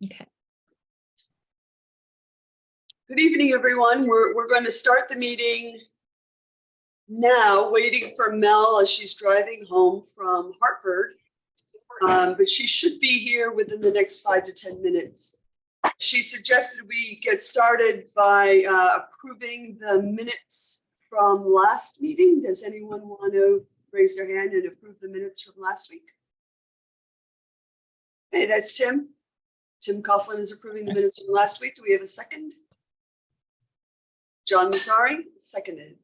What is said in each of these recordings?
Okay. Good evening, everyone. We're going to start the meeting now, waiting for Mel as she's driving home from Hartford. But she should be here within the next 5 to 10 minutes. She suggested we get started by approving the minutes from last meeting. Does anyone want to raise their hand and approve the minutes from last week? Hey, that's Tim. Tim Coughlin is approving the minutes from last week. Do we have a second? John Massari, seconded.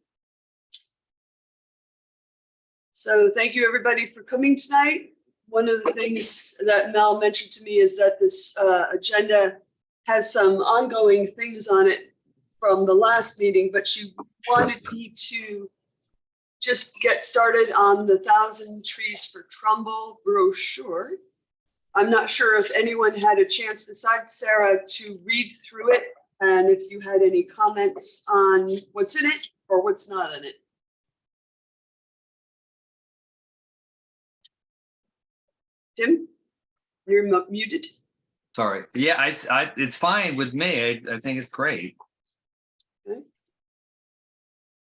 So thank you everybody for coming tonight. One of the things that Mel mentioned to me is that this agenda has some ongoing things on it from the last meeting, but she wanted me to just get started on the 1,000 Trees for Trumbull brochure. I'm not sure if anyone had a chance besides Sarah to read through it, and if you had any comments on what's in it or what's not in it. Tim, you're muted. Sorry. Yeah, it's fine with me. I think it's great. Okay.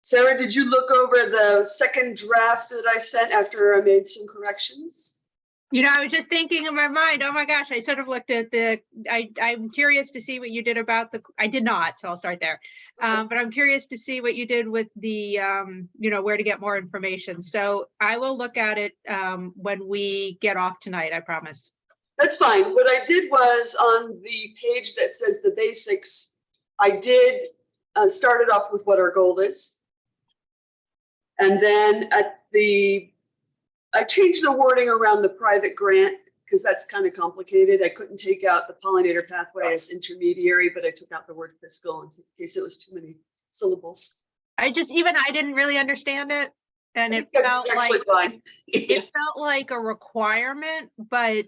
Sarah, did you look over the second draft that I sent after I made some corrections? You know, I was just thinking in my mind, oh my gosh, I sort of looked at I'm curious to see what you did about I did not, so I'll start there. But I'm curious to see what you did with the, where to get more information. So I will look at it when we get off tonight, I promise. That's fine. What I did was on the page that says the basics, I did start it off with what our goal is. And then I changed the wording around the private grant because that's kind of complicated. I couldn't take out the pollinator pathway as intermediary, but I took out the word fiscal in case it was too many syllables. I didn't really understand it. And it felt like fine. It felt like a requirement, but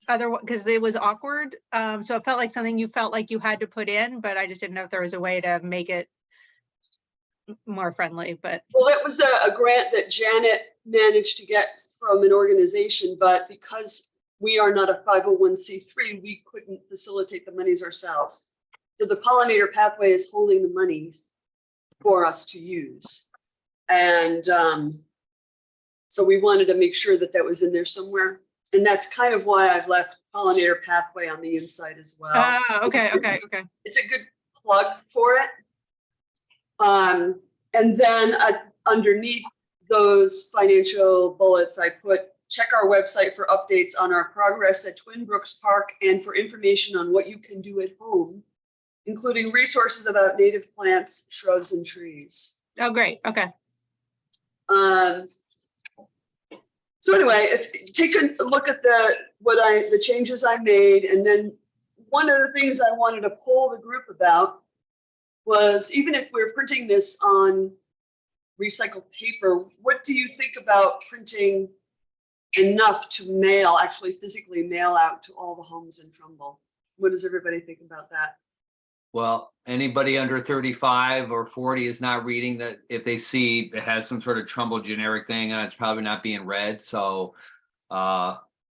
because it was awkward. So it felt like something you felt like you had to put in, but I just didn't know if there was a way to make it more friendly. But well, that was a grant that Janet managed to get from an organization, but because we are not a 501c3, we couldn't facilitate the monies ourselves. So the pollinator pathway is holding the monies for us to use. And so we wanted to make sure that that was in there somewhere. And that's kind of why I've left pollinator pathway on the inside as well. Okay. It's a good plug for it. And then underneath those financial bullets, I put check our website for updates on our progress at Twin Brooks Park and for information on what you can do at home, including resources about native plants, shrubs, and trees. Oh, great. Okay. So anyway, take a look at the changes I made, and then one of the things I wanted to poll the group about was, even if we're printing this on recycled paper, what do you think about printing enough to actually physically mail out to all the homes in Trumbull? What does everybody think about that? Well, anybody under 35 or 40 is not reading that. If they see it has some sort of Trumbull generic thing, it's probably not being read. So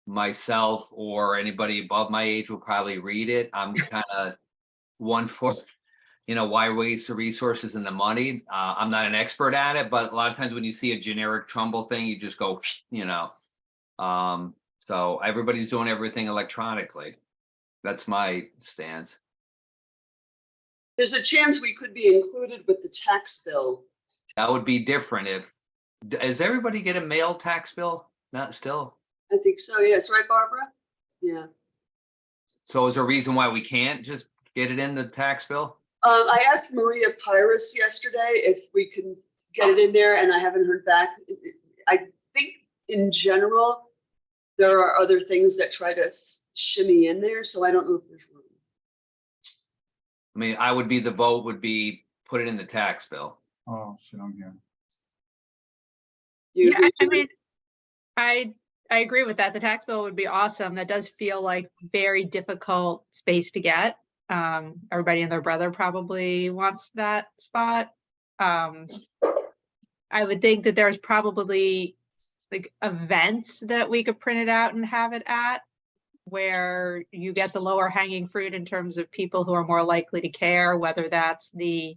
myself or anybody above my age will probably read it. I'm kind of one for, why waste the resources and the money? I'm not an expert at it, but a lot of times when you see a generic Trumbull thing, you just go, so everybody's doing everything electronically. That's my stance. There's a chance we could be included with the tax bill. That would be different does everybody get a mail tax bill? Not still. I think so, yes, right, Barbara? Yeah. So is there a reason why we can't just get it in the tax bill? I asked Maria Pyrus yesterday if we can get it in there, and I haven't heard back. I think in general, there are other things that try to shimmy in there, so I don't know if there's room. I mean, the vote would be put it in the tax bill. Oh, shit, I'm here. Yeah, I mean, I agree with that. The tax bill would be awesome. That does feel like very difficult space to get. Everybody and their brother probably wants that spot. I would think that there's probably like events that we could print it out and have it at. where you get the lower hanging fruit in terms of people who are more likely to care, whether that's the,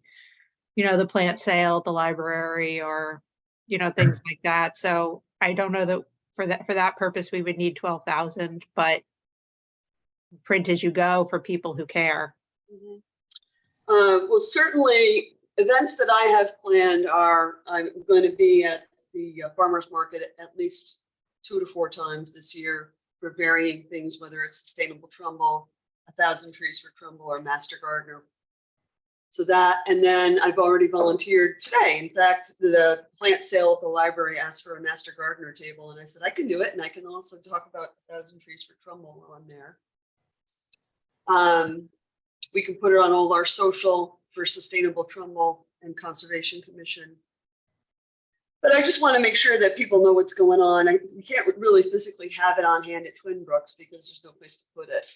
the plant sale, the library, or, things like that. So I don't know that for that purpose, we would need 12,000, but print as you go for people who care. Mhm. Well, certainly events that I have planned are, I'm going to be at the farmer's market at least 2 to 4 times this year for varying things, whether it's Sustainable Trumbull, 1,000 Trees for Trumbull, or Master Gardener. So that, and then I've already volunteered today. In fact, the plant sale at the library asked for a Master Gardener table, and I said I can do it, and I can also talk about 1,000 Trees for Trumbull while I'm there. We can put it on all our social for Sustainable Trumbull and Conservation Commission. But I just want to make sure that people know what's going on. We can't really physically have it on hand at Twin Brooks because there's no place to put it.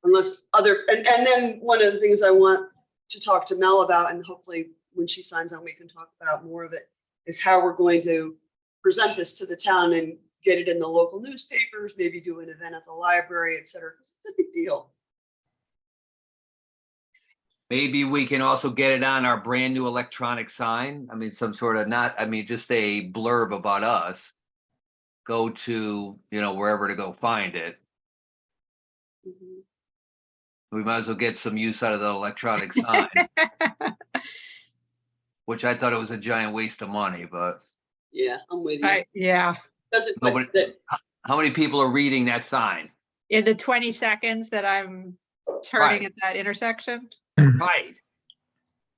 Unless and then one of the things I want to talk to Mel about, and hopefully when she signs on, we can talk about more of it, is how we're going to present this to the town and get it in the local newspapers, maybe do an event at the library, et cetera. It's a big deal. Maybe we can also get it on our brand new electronic sign. I mean, some sort of just a blurb about us. Go to, wherever to go find it. Mhm. We might as well get some use out of the electronic sign, which I thought it was a giant waste of money, but. Yeah, I'm with you. Yeah. Doesn't Nobody- that, How many people are reading that sign? In the 20 seconds that I'm turning Right. at that intersection. Right.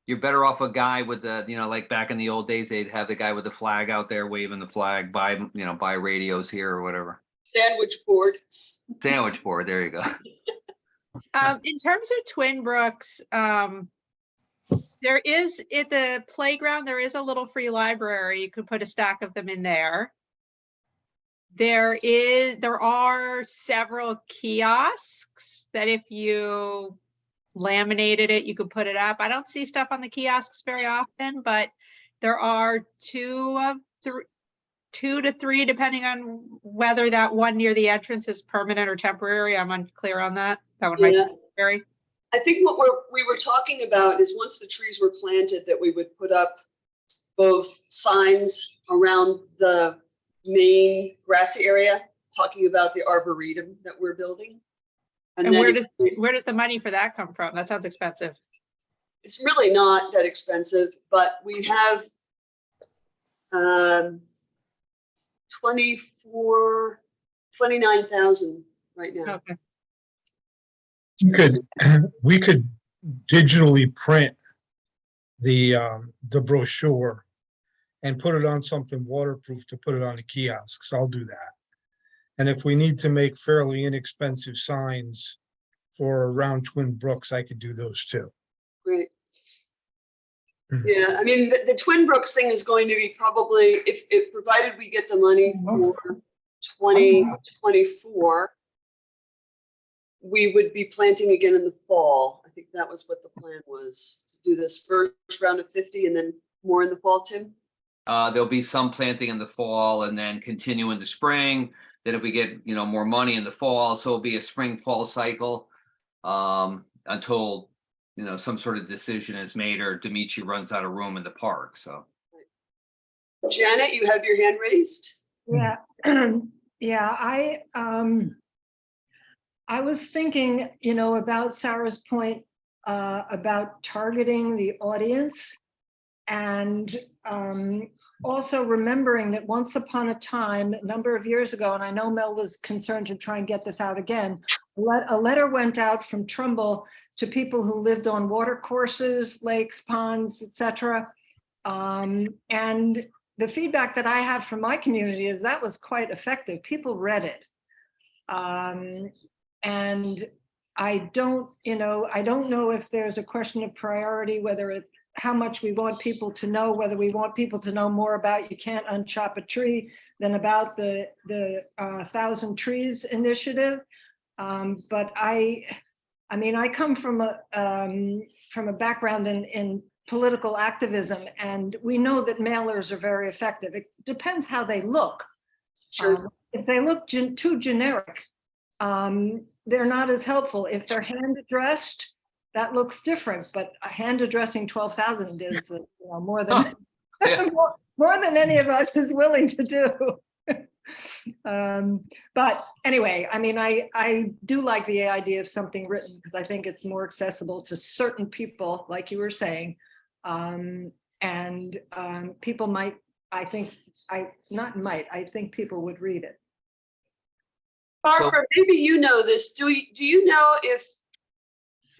You're better off a guy with the, like back in the old days, they'd have the guy with the flag out there waving the flag, buy radios here or whatever. sandwich board. Sandwich board, there you go. In terms of Twin Brooks, there is at the playground, there is a little free library. You could put a stack of them in there. There are several kiosks that if you laminated it, you could put it up. I don't see stuff on the kiosks very often, but there are 2 to 3, depending on whether that one near the entrance is permanent or temporary. I'm unclear on that. That one might be temporary. I think what we were talking about is once the trees were planted, that we would put up both signs around the main grassy area, talking about the arboretum that we're building. And where does the money for that come from? That sounds expensive. It's really not that expensive, but we have 29,000 right now. Okay. We could digitally print the brochure and put it on something waterproof to put it on the kiosks. I'll do that. And if we need to make fairly inexpensive signs for around Twin Brooks, I could do those too. Great. Yeah, I mean, the Twin Brooks thing is going to be probably, if provided we get the money for 2024, we would be planting again in the fall. I think that was what the plan was, to do this first round of 50 and then more in the fall, Tim? There'll be some planting in the fall and then continue in the spring. Then if we get, more money in the fall, so it'll be a spring fall cycle until, some sort of decision is made or Dimitri runs out of room in the park. So. Janet, you have your hand raised? Yeah, yeah, I was thinking, about Sarah's point about targeting the audience and also remembering that once upon a time, a number of years ago, and I know Mel was concerned to try and get this out again, a letter went out from Trumbull to people who lived on water courses, lakes, ponds, etc. And the feedback that I have from my community is that was quite effective. People read it. And I don't know if there's a question of priority, whether it's how much we want people to know, whether we want people to know more about You Can't Unchop a Tree than about the 1,000 Trees initiative. But I come from a background in political activism, and we know that mailers are very effective. It depends how they look. Sure. If they look too generic, they're not as helpful. If they're hand addressed, that looks different, but a hand addressing 12,000 is more than Huh. Yeah. more than any of us is willing to do. But anyway, I mean, I do like the idea of something written because I think it's more accessible to certain people, like you were saying. People might, I think people would read it. Barbara, maybe you know this. Do you know if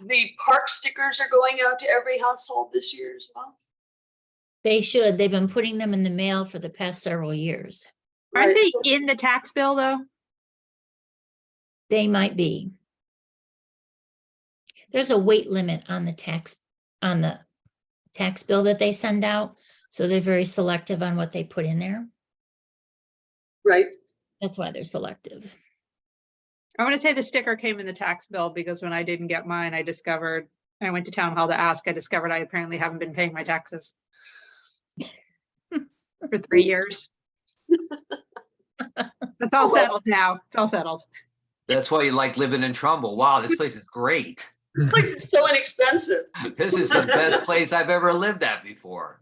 the park stickers are going out to every household this year as well? They should. They've been putting them in the mail for the past several years. Aren't Right. they in the tax bill though? They might be. There's a weight limit on the tax bill that they send out. So they're very selective on what they put in there. Right. That's why they're selective. I want to say the sticker came in the tax bill because when I didn't get mine, I went to town hall to ask, I discovered I apparently haven't been paying my taxes for 3 years. It's all settled now. It's all settled. That's why you like living in Trumbull. Wow, this place is great. This place is so inexpensive. This is the best place I've ever lived at before.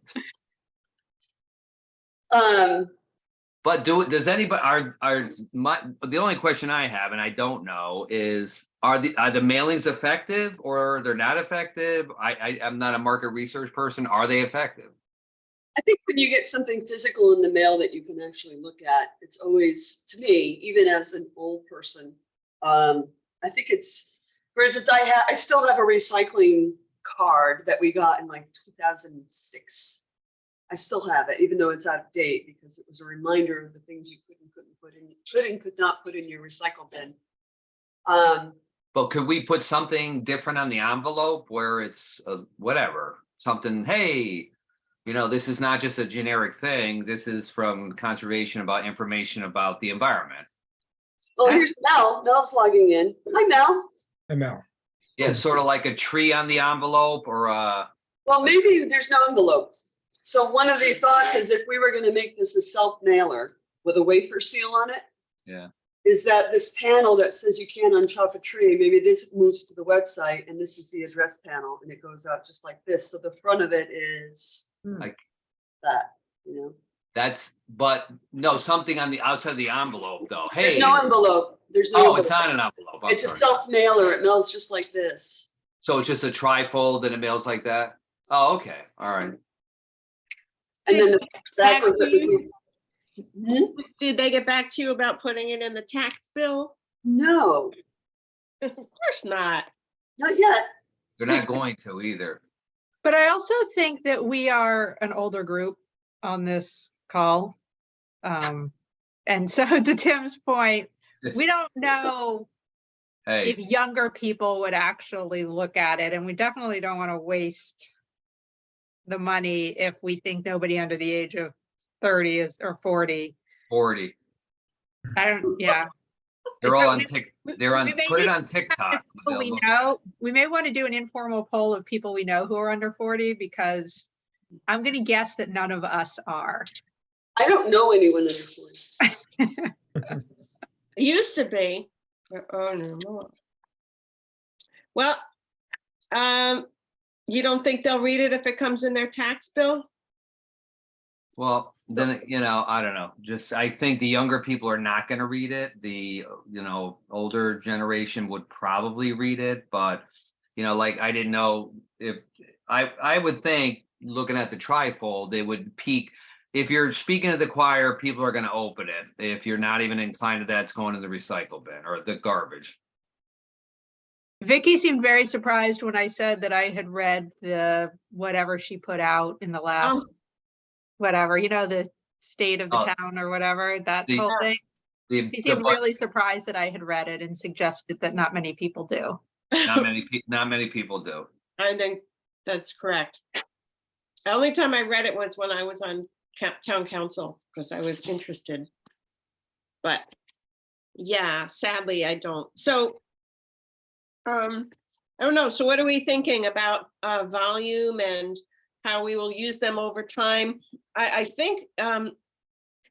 But does anybody, the only question I have, and I don't know, is are the mailings effective or they're not effective? I'm not a market research person. Are they effective? I think when you get something physical in the mail that you can actually look at, it's always, to me, even as an old person, I think it's, for instance, I still have a recycling card that we got in like 2006. I still have it, even though it's out of date, because it was a reminder of the things you could not put in your recycle bin. But could we put something different on the envelope where it's whatever, something, hey, this is not just a generic thing. This is from conservation about information about the environment. Well, here's Mel. Mel's logging in. Hi, Mel. ML. Yeah, sort of like a tree on the envelope or Well, maybe there's no envelope. So one of the thoughts is if we were going to make this a self mailer with a wafer seal on it, yeah. is that this panel that says you can't unchop a tree, maybe this moves to the website and this is the address panel and it goes out just like this. So the front of it is Like that, but no, something on the outside of the envelope though. Hey, There's no envelope. There's no oh, envelope. it's on an envelope. I'm It's a sorry. self mailer. It mails just like this. So it's just a trifold and it mails like that. Oh, okay. All right. And then the back Back of to you. it. Did they get back to you about putting it in the tax bill? No, Of course not. not yet. They're not going to either. But I also think that we are an older group on this call. And so to Tim's point, we don't know Hey, if younger people would actually look at it, and we definitely don't want to waste the money if we think nobody under the age of 30 is or 40. 40. Yeah. They're all on We- they're on, we may put it need on TikTok. People we know, we may want to do an informal poll of people we know who are under 40, because I'm going to guess that none of us are. I don't know anyone under 40. It used to be. Oh, no more. Well, you don't think they'll read it if it comes in their tax bill? Well, then, I don't know. I think the younger people are not going to read it. The, older generation would probably read it, but, like, I didn't know if, I would think, looking at the trifold, they would peak. If you're speaking to the choir, people are going to open it. If you're not even inclined to that, it's going in the recycle bin or the garbage. Vicky seemed very surprised when I said that I had read the whatever she put out in the last, whatever, the state of the town or whatever, that The- whole thing. She The seemed bu- really surprised that I had read it and suggested that not many people do. not many people do. I think that's correct. The only time I read it was when I was on town council, because I was interested. But yeah, sadly, I don't. So I don't know. So what are we thinking about volume and how we will use them over time? I think, I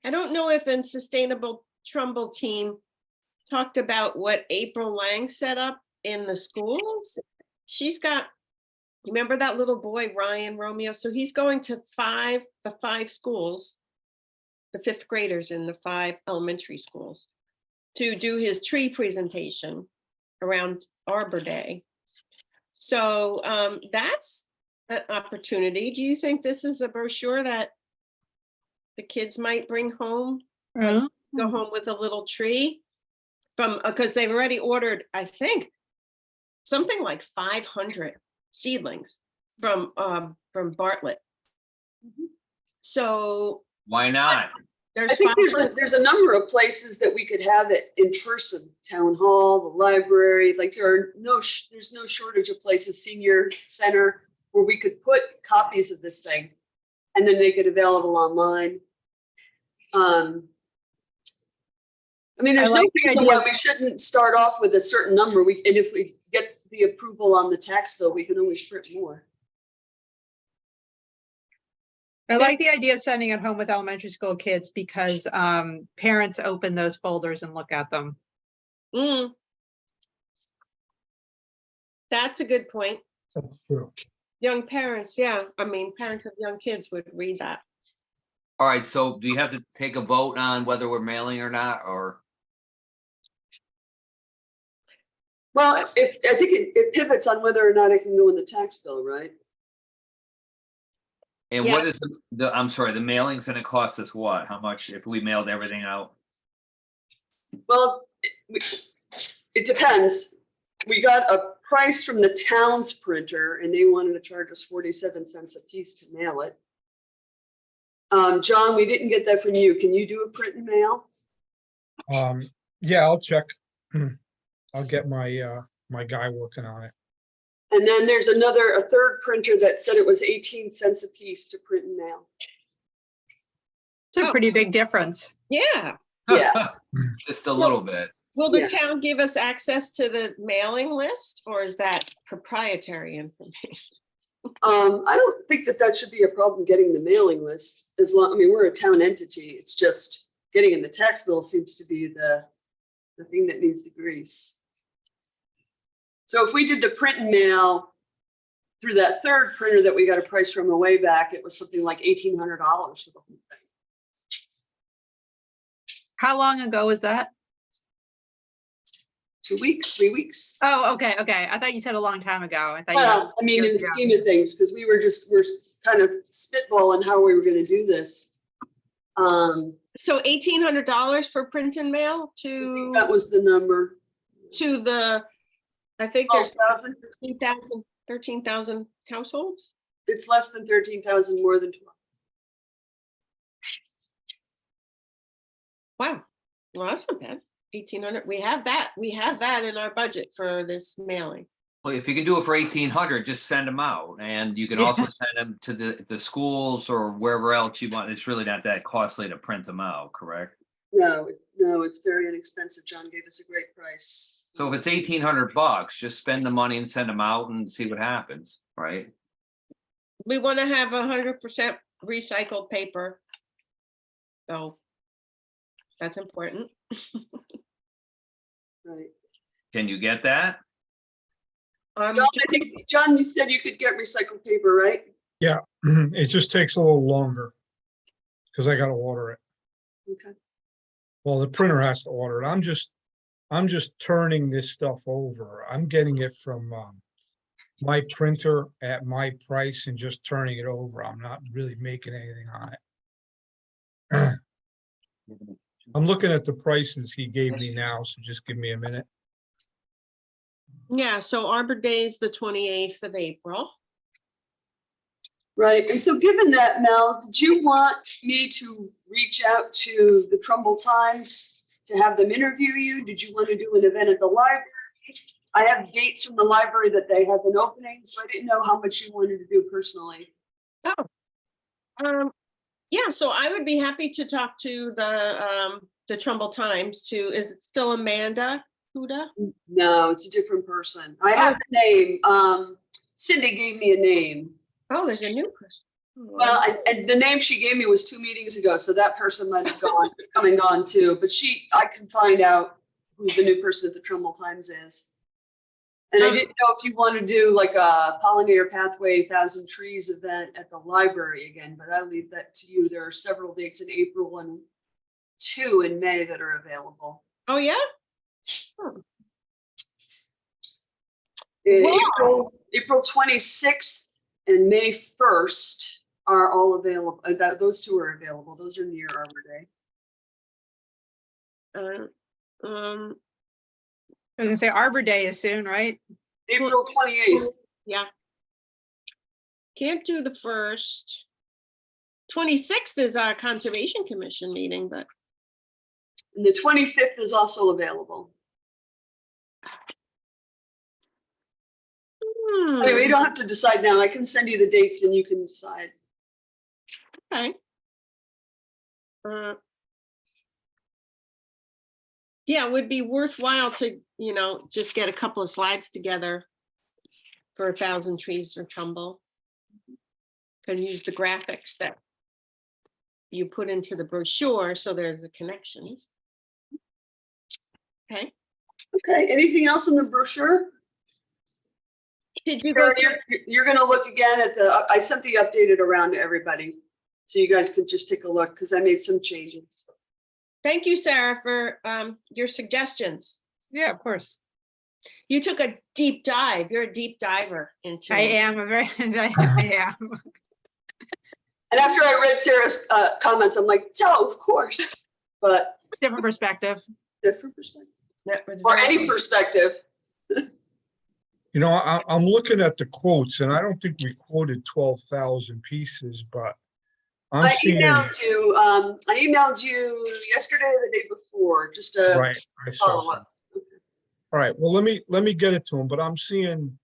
don't know if in Sustainable Trumbull team, talked about what April Lang set up in the schools. She's got, remember that little boy, Ryan Romeo? So he's going to the five schools, the fifth graders in the 5 elementary schools, to do his tree presentation around Arbor Day. So that's an opportunity. Do you think this is a brochure that the kids might bring home? Mhm. Go home with a little tree from, because they've already ordered, I think, something like 500 seedlings from Bartlett. So Why not? there's I think 500. there's a number of places that we could have it in person, town hall, the library, like there's no shortage of places, senior center, where we could put copies of this thing and then make it available online. I mean, there's I no like the reason idea. why we shouldn't start off with a certain number. And if we get the approval on the tax bill, we can always print more. I like the idea of sending it home with elementary school kids because parents open those folders and look at them. Mm. That's a good point. That's true. Young parents, yeah. I mean, parents of young kids would read that. All right, so do you have to take a vote on whether we're mailing or not, or? Well, I think it pivots on whether or not it can go in the tax bill, right? And Yeah. what is I'm sorry, the mailing's gonna cost us what? How much if we mailed everything out? Well, it depends. We got a price from the town's printer and they wanted to charge us 47 cents a piece to mail it. John, we didn't get that from you. Can you do a print and mail? Yeah, I'll check. I'll get my my guy working on it. And then there's a third printer that said it was 18 cents a piece to print and mail. It's a Oh. pretty big difference. Yeah. Yeah. Just a little bit. Will the Yeah. town give us access to the mailing list, or is that proprietary information? I don't think that should be a problem getting the mailing list as long, I mean, we're a town entity. It's just getting in the tax bill seems to be the thing that needs the grease. So if we did the print and mail through that third printer that we got a price from a way back, it was something like $1,800 for the whole thing. How long ago was that? 2 weeks, 3 weeks. Oh, okay. I thought you said a long time ago. I thought Well, I mean, in the Yeah. scheme of things, because we're kind of spitballing how we were gonna do this. So $1,800 for print and mail I think that to was the number. the, I think there's 12,000. 13,000 households. It's less than 13,000, more than 12. Wow. Well, that's not bad. 1,800. We have that in our budget for this mailing. Well, if you can do it for 1,800, just send them out, and you can Yeah. also send them to the schools or wherever else you want. It's really not that costly to print them out, correct? No, it's very inexpensive. John gave us a great price. So if it's 1,800 bucks, just spend the money and send them out and see what happens, right? We want to have 100% recycled paper. So that's important. Right. Can you get that? John, you said you could get recycled paper, right? It just takes a little longer because I got to order it. Okay. Well, the printer has to order it. I'm just turning this stuff over. I'm getting it from my printer at my price and just turning it over. I'm not really making anything on it. I'm looking at the prices he gave me now, so just give me a minute. Yeah, so Arbor Day is the 28th of April. Right. And so given that, Mel, did you want me to reach out to the Trumbull Times to have them interview you? Did you want to do an event at the library? I have dates from the library that they have an opening, so I didn't know how much you wanted to do personally. Yeah, so I would be happy to talk to the Trumbull Times too. Is it still Amanda Huda? No, it's a different person. I have a name. Cindy gave me a name. Oh, there's a new person. Well, and the name she gave me was 2 meetings ago, so that person might have come and gone too. But I can find out who the new person at the Trumbull Times is. And I didn't know if you want to do like a pollinator pathway 1,000 trees event at the library again, but I'll leave that to you. There are several dates in April and 2 in May that are available. Oh, yeah? April 26th and May 1st are all available. Those 2 are available. Those are near Arbor Day. I was gonna say Arbor Day is soon, right? April 28th. Yeah. Can't do the 1st. 26th is our Conservation Commission meeting, but And the 25th is also available. Anyway, you don't have to decide now. I can send you the dates and you can decide. Okay. Yeah, it would be worthwhile to, just get a couple of slides together for 1,000 trees for Trumbull. Can use the graphics that you put into the brochure, so there's a connection. Okay. Okay, anything else in the brochure? Did you go? Sarah, you're gonna look again at I sent the updated around to everybody. So you guys can just take a look because I made some changes. Thank you, Sarah, for your suggestions. Yeah, of course. You took a deep dive. You're a deep diver into. I am a very, I am. And after I read Sarah's comments, I'm like, so of course, but Different perspective. different perspective That was or very- any perspective. You know, I'm looking at the quotes and I don't think we quoted 12,000 pieces, but I'm I seeing, emailed you yesterday or the day before, just to right, I saw follow some. up. All right, well, let me get it to him, but I'm seeing,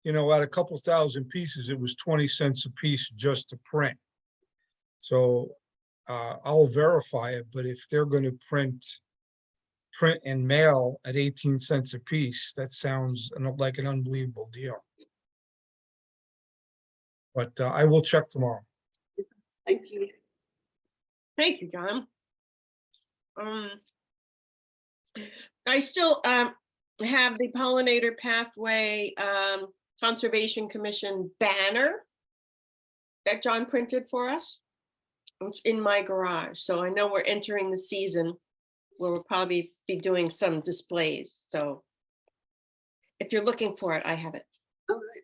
at a couple thousand pieces, it was 20 cents a piece just to print. So I'll verify it, but if they're going to print and mail at 18 cents a piece, that sounds like an unbelievable deal. But I will check tomorrow. Thank you. Thank you, John. I still have the Pollinator Pathway Conservation Commission banner that John printed for us. It's in my garage, so I know we're entering the season where we'll probably be doing some displays. So if you're looking for it, I have it. All right.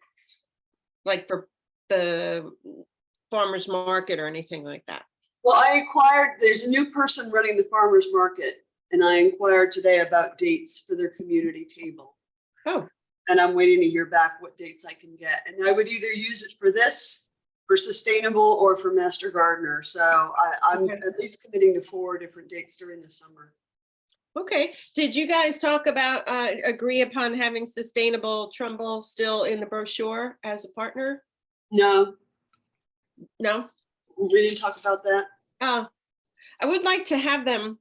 Like for the farmer's market or anything like that. Well, there's a new person running the farmer's market, and I inquired today about dates for their community table. Oh. And I'm waiting to hear back what dates I can get. And I would either use it for this, for sustainable, or for Master Gardener. So I'm Okay. at least committing to 4 different dates during the summer. Okay, did you guys talk about, agree upon having Sustainable Trumbull still in the brochure as a partner? No, No? we didn't talk about that. I would like to have them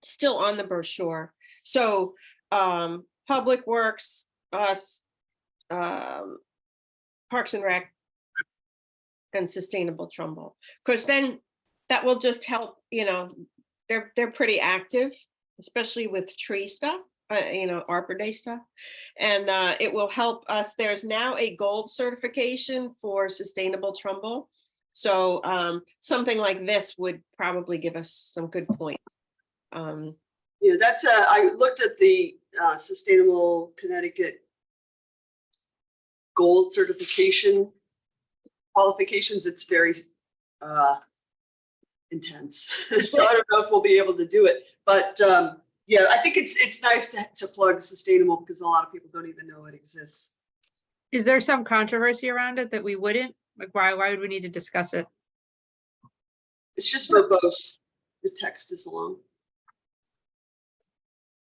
still on the brochure. So, Public Works, us, Parks and Rec, and Sustainable Trumbull. Because then that will just help, they're pretty active, especially with tree stuff, Arbor Day stuff. And it will help us. There's now a gold certification for Sustainable Trumbull. So something like this would probably give us some good points. Yeah, I looked at the Sustainable Connecticut Gold certification qualifications. It's very intense. So I don't know if we'll be able to do it, but yeah, I think it's nice to plug sustainable because a lot of people don't even know it exists. Is there some controversy around it that we wouldn't? Like, why would we need to discuss it? It's just verbose. The text is long.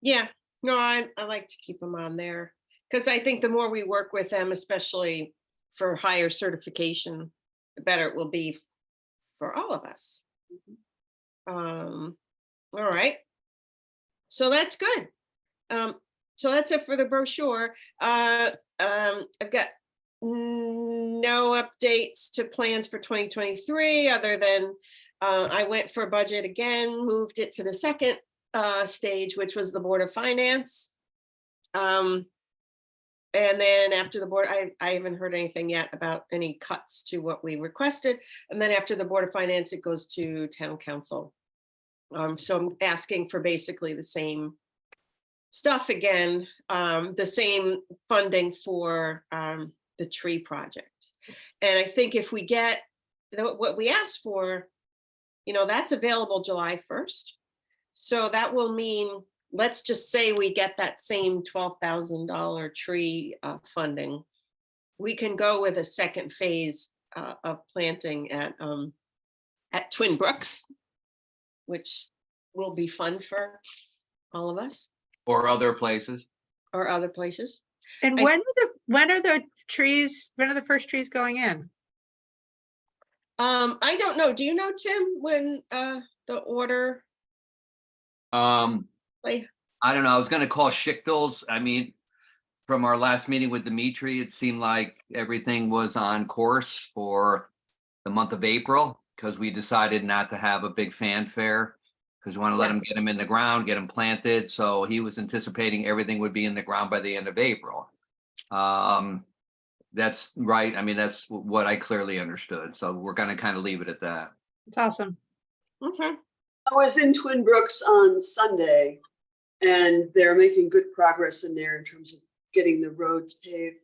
Yeah, no, I like to keep them on there because I think the more we work with them, especially for higher certification, the better it will be for all of us. All right. So that's good. So that's it for the brochure. I've got no updates to plans for 2023 other than I went for budget again, moved it to the second stage, which was the Board of Finance. And then after the board, I haven't heard anything yet about any cuts to what we requested. And then after the Board of Finance, it goes to Town Council. So I'm asking for basically the same stuff again, the same funding for the tree project. And I think if we get what we asked for, that's available July 1st. So that will mean, let's just say we get that same $12,000 tree funding. We can go with a second phase of planting at Twin Brooks, which will be fun for all of us, Or other places. or other places. And I- when are the first trees going in? I don't know. Do you know, Tim, when the order? Like, I don't know. I was gonna call Schichtel's. I mean, from our last meeting with Dimitri, it seemed like everything was on course for the month of April, because we decided not to have a big fanfare, because we want to let him get them in the ground, get them planted. So he was anticipating everything would be in the ground by the end of April. That's right. I mean, that's what I clearly understood. So we're gonna kind of leave it at that. It's awesome. okay. I was in Twin Brooks on Sunday, and they're making good progress in there in terms of getting the roads paved,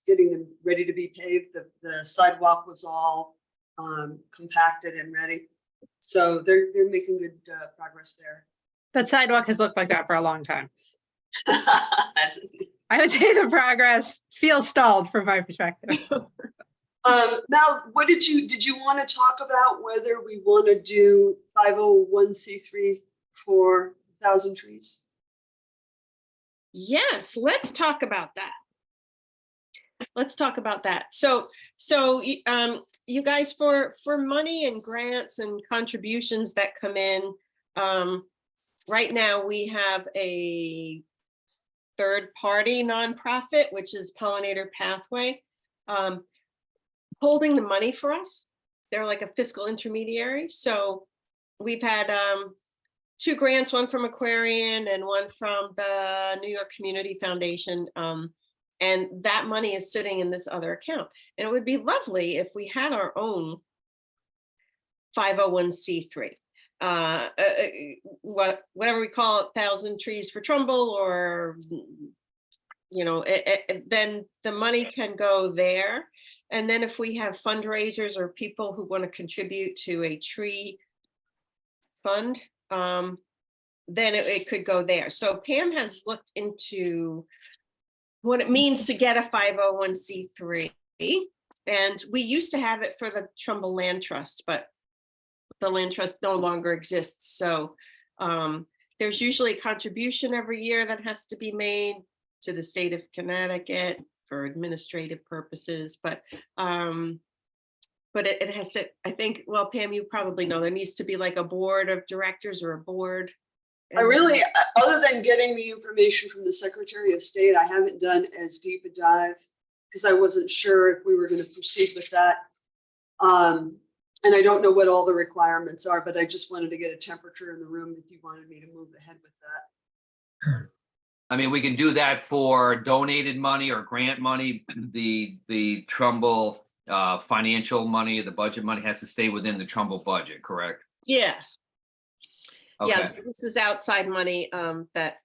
getting them ready to be paved. The sidewalk was all compacted and ready. So they're making good progress there. That sidewalk has looked like that for a long time. I would say the progress feels stalled from my perspective. Now, did you want to talk about whether we want to do 501c3 for 1,000 trees? Yes, let's talk about that. Let's talk about that. So you guys, for money and grants and contributions that come in, right now we have a third-party nonprofit, which is Pollinator Pathway, holding the money for us. They're like a fiscal intermediary. So we've had 2 grants, one from Aquarian and one from the New York Community Foundation. And that money is sitting in this other account. And it would be lovely if we had our own 501c3. Whatever we call it, 1,000 trees for Trumbull, or then the money can go there. And then if we have fundraisers or people who want to contribute to a tree fund, then it could go there. So Pam has looked into what it means to get a 501c3. And we used to have it for the Trumbull Land Trust, but the land trust no longer exists. So there's usually a contribution every year that has to be made to the state of Connecticut for administrative purposes, but it has to, I think, well, Pam, you probably know, there needs to be like a board of directors or a board. I really, other than getting the information from the Secretary of State, I haven't done as deep a dive because I wasn't sure if we were going to proceed with that. And I don't know what all the requirements are, but I just wanted to get a temperature in the room if you wanted me to move ahead with that. I mean, we can do that for donated money or grant money. The Trumbull financial money, the budget money has to stay within the Trumbull budget, correct? Yes. Yeah, Okay. this is outside money that,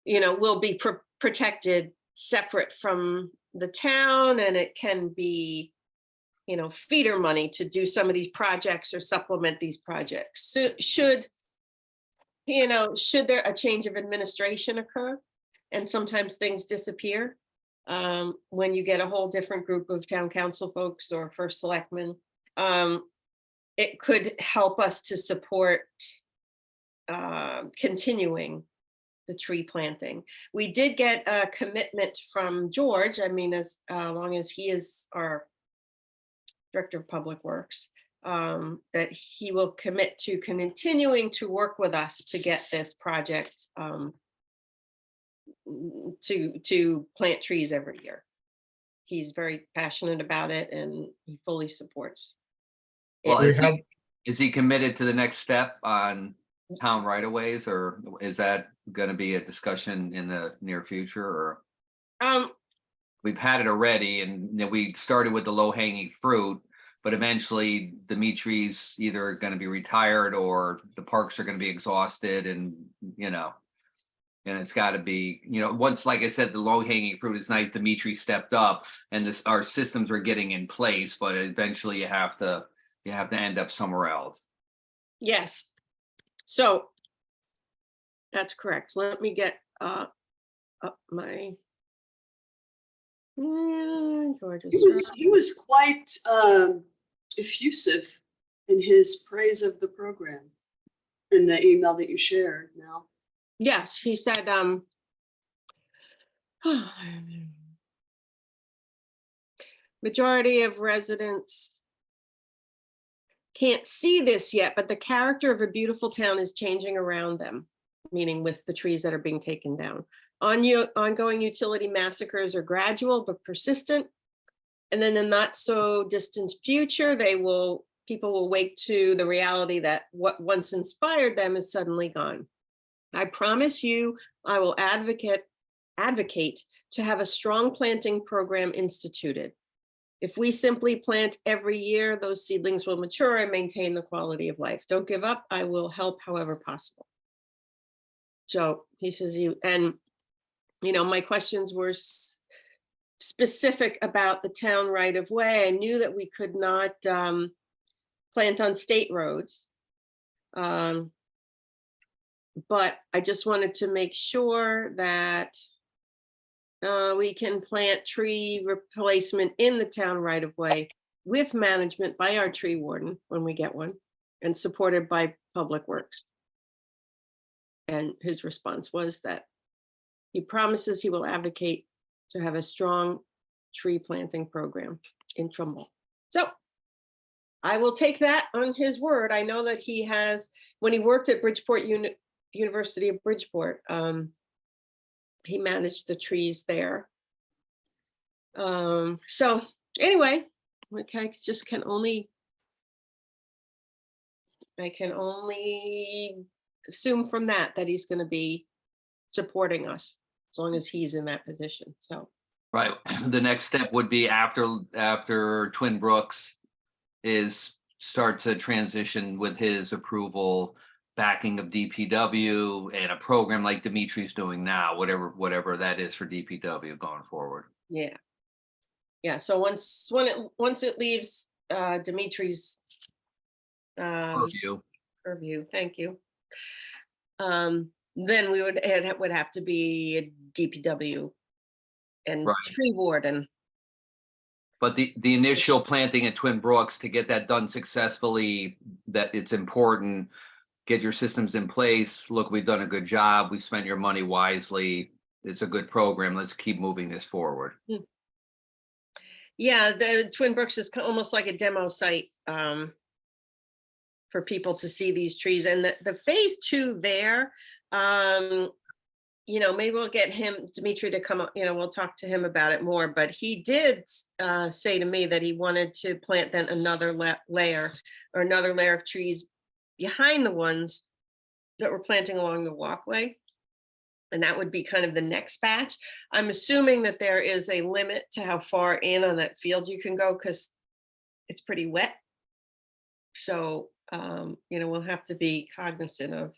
will be protected separate from the town, and it can be, feeder money to do some of these projects or supplement these projects. So should there a change of administration occur, and sometimes things disappear when you get a whole different group of town council folks or first selectmen, it could help us to support continuing the tree planting. We did get a commitment from George. I mean, as long as he is our Director of Public Works, that he will commit to continuing to work with us to get this project to plant trees every year. He's very passionate about it and he fully supports. Well, We is have- he committed to the next step on town right of ways, or is that gonna be a discussion in the near future, or? We've had it already, and you know, we started with the low hanging fruit, but eventually Dimitri's either gonna be retired or the parks are gonna be exhausted, and you know. And it's gotta be, you know, once, like I said, the low hanging fruit is nice, Dimitri stepped up and this, our systems are getting in place, but eventually you have to end up somewhere else. Yes. So that's correct. Let me get up my. George's He was quite effusive in his praise of the program in the email that you shared, Mel. Yes, he said, majority of residents can't see this yet, but the character of a beautiful town is changing around them, meaning with the trees that are being taken down. Ongoing utility massacres are gradual but persistent. And then in the not so distant future, people will wake to the reality that what once inspired them is suddenly gone. I promise you, I will advocate to have a strong planting program instituted. If we simply plant every year, those seedlings will mature and maintain the quality of life. Don't give up. I will help however possible. So he says my questions were specific about the town right of way. I knew that we could not plant on state roads. But I just wanted to make sure that we can plant tree replacement in the town right of way with management by our tree warden when we get one, and supported by Public Works. And his response was that he promises he will advocate to have a strong tree planting program in Trumbull. So I will take that on his word. I know that he has, when he worked at Bridgeport University of Bridgeport, he managed the trees there. So anyway, I can only assume from that he's going to be supporting us as long as he's in that position. So Right. The next step would be after Twin Brooks is start to transition with his approval, backing of DPW, and a program like Dimitri's doing now, whatever that is for DPW going forward. yeah. So once it leaves Dimitri's Purview. thank you. Then it would have to be a DPW and Right. tree warden. But the initial planting at Twin Brooks, to get that done successfully, that it's important, get your systems in place. Look, we've done a good job. We spent your money wisely. It's a good program. Let's keep moving this forward. Yeah, the Twin Brooks is almost like a demo site for people to see these trees. And the phase 2 there, maybe we'll get Dimitri to come up, we'll talk to him about it more, but he did say to me that he wanted to plant then another layer of trees behind the ones that we're planting along the walkway. And that would be kind of the next batch. I'm assuming that there is a limit to how far in on that field you can go because it's pretty wet. So, we'll have to be cognizant of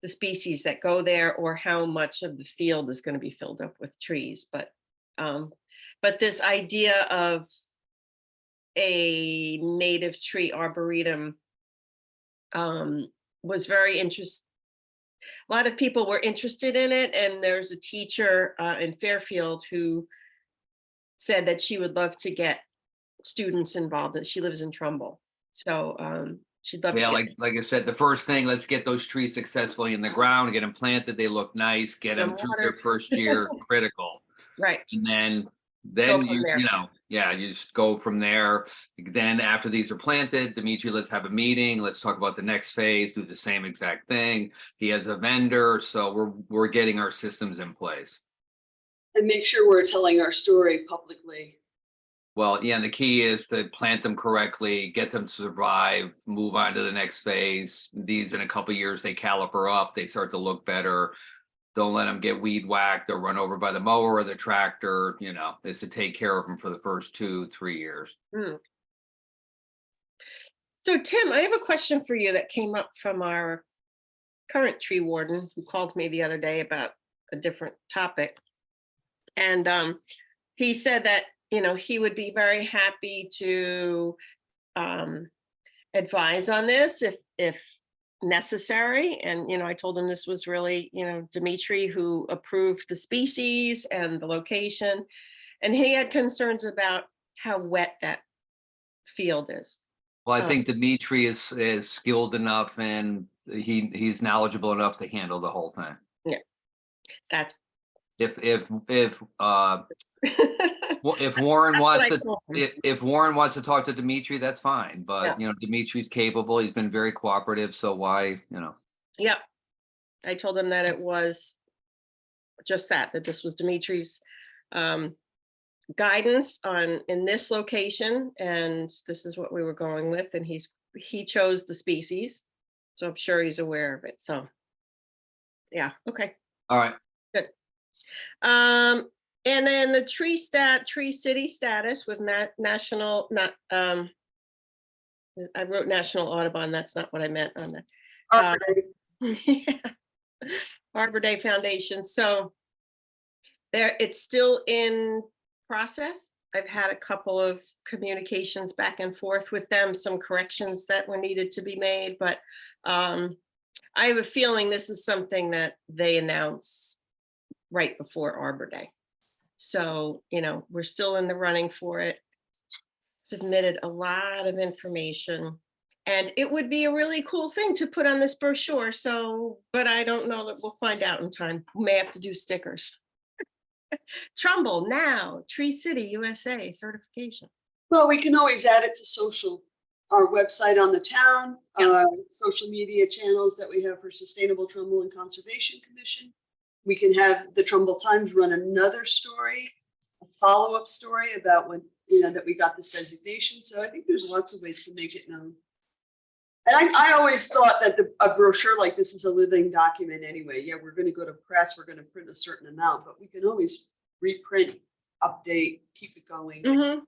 the species that go there or how much of the field is going to be filled up with trees. But this idea of a native tree arboretum was very interesting. A lot of people were interested in it, and there's a teacher in Fairfield who said that she would love to get students involved, that she lives in Trumbull. So she'd love Yeah, to like I said, the first thing, let's get those trees successfully in the ground, get them planted, they look nice, get them through their first year critical. right. And then from you there. you just go from there. Then after these are planted, Dimitri, let's have a meeting. Let's talk about the next phase, do the same exact thing. He has a vendor, so we're getting our systems in place. And make sure we're telling our story publicly. Well, yeah, and the key is to plant them correctly, get them to survive, move on to the next phase. These, in a couple of years, they caliper up, they start to look better. Don't let them get weed whacked or run over by the mower or the tractor, is to take care of them for the first 2-3 years. So Tim, I have a question for you that came up from our current tree warden who called me the other day about a different topic. And he said that, he would be very happy to advise on this if necessary. And, I told him this was really, Dimitri who approved the species and the location. And he had concerns about how wet that field is. Well, I think Dimitri is skilled enough and he's knowledgeable enough to handle the whole thing. That's If Warren wants what I to, told him. if Warren wants to talk to Dimitri, that's fine. But, Dimitri's capable. He's been very cooperative. So why, Yep. I told him that it was just that this was Dimitri's guidance in this location, and this is what we were going with, and he chose the species. So I'm sure he's aware of it. So yeah, okay. All right. Good. And then the Tree City status with national, I wrote National Audubon, that's not what I meant on the Arbor Day Foundation. So it's still in process. I've had a couple of communications back and forth with them, some corrections that were needed to be made, but I have a feeling this is something that they announce right before Arbor Day. So, we're still in the running for it. Submitted a lot of information, and it would be a really cool thing to put on this brochure. So, but I don't know that we'll find out in time. We may have to do stickers. Trumbull now, Tree City USA certification. Well, we can always add it to our website on the town, social media channels that we have for Sustainable Trumbull and Conservation Commission. We can have the Trumbull Times run another story, a follow-up story about when, that we got this designation. So I think there's lots of ways to make it known. And I always thought that a brochure like this is a living document anyway. Yeah, we're going to go to press, we're going to print a certain amount, but we can always reprint, update, keep it going. Mm-hmm.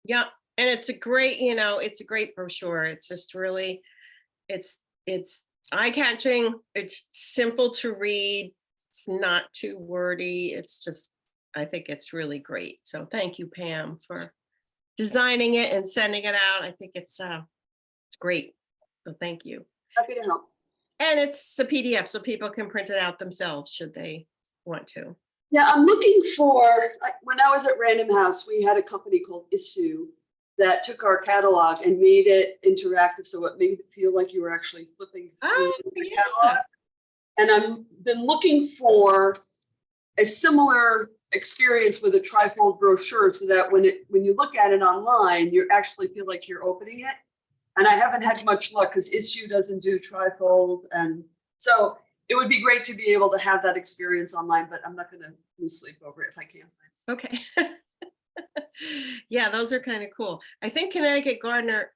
Yeah, and it's a great, it's a great brochure. It's just really, it's eye-catching. It's simple to read. It's not too wordy. It's just, I think it's really great. So thank you, Pam, for designing it and sending it out. I think it's great. So thank you. Happy to help. And it's a PDF, so people can print it out themselves should they want to. Yeah, I'm looking for, when I was at Random House, we had a company called Issue that took our catalog and made it interactive. So it made it feel like you were actually flipping through the catalog. And I've been looking for a similar experience with a trifold brochure so that when you look at it online, you actually feel like you're opening it. And I haven't had much luck because Issue doesn't do trifold. And so it would be great to be able to have that experience online, but I'm not going to lose sleep over it if I can't find it. Okay. Yeah, those are kind of cool. I think Connecticut Gardener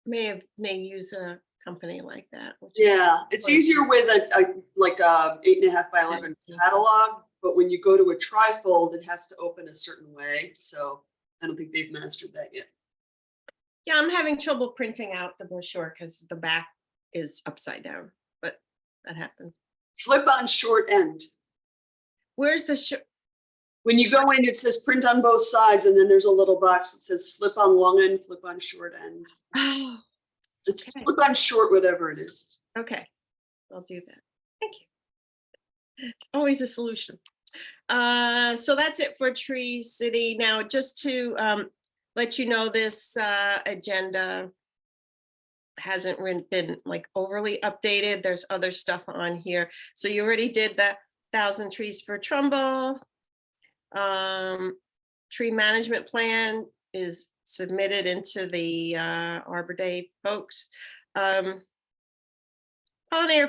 may use a company like that. Yeah, it's easier with a 8.5 by 11 catalog, but when you go to a trifold, it has to open a certain way. So I don't think they've mastered that yet. Yeah, I'm having trouble printing out the brochure because the back is upside down, but that happens. Flip on short end. Where's the When you go in, it says print on both sides, and then there's a little box that says flip on long end, flip on short end. Oh, It's okay. flip on short, whatever it is. Okay, I'll do that. Thank you. Always a solution. So that's it for Tree City. Now, just to let you know, this agenda hasn't been like overly updated. There's other stuff on here. So you already did the 1,000 trees for Trumbull. Tree management plan is submitted into the Arbor Day folks. Pollinator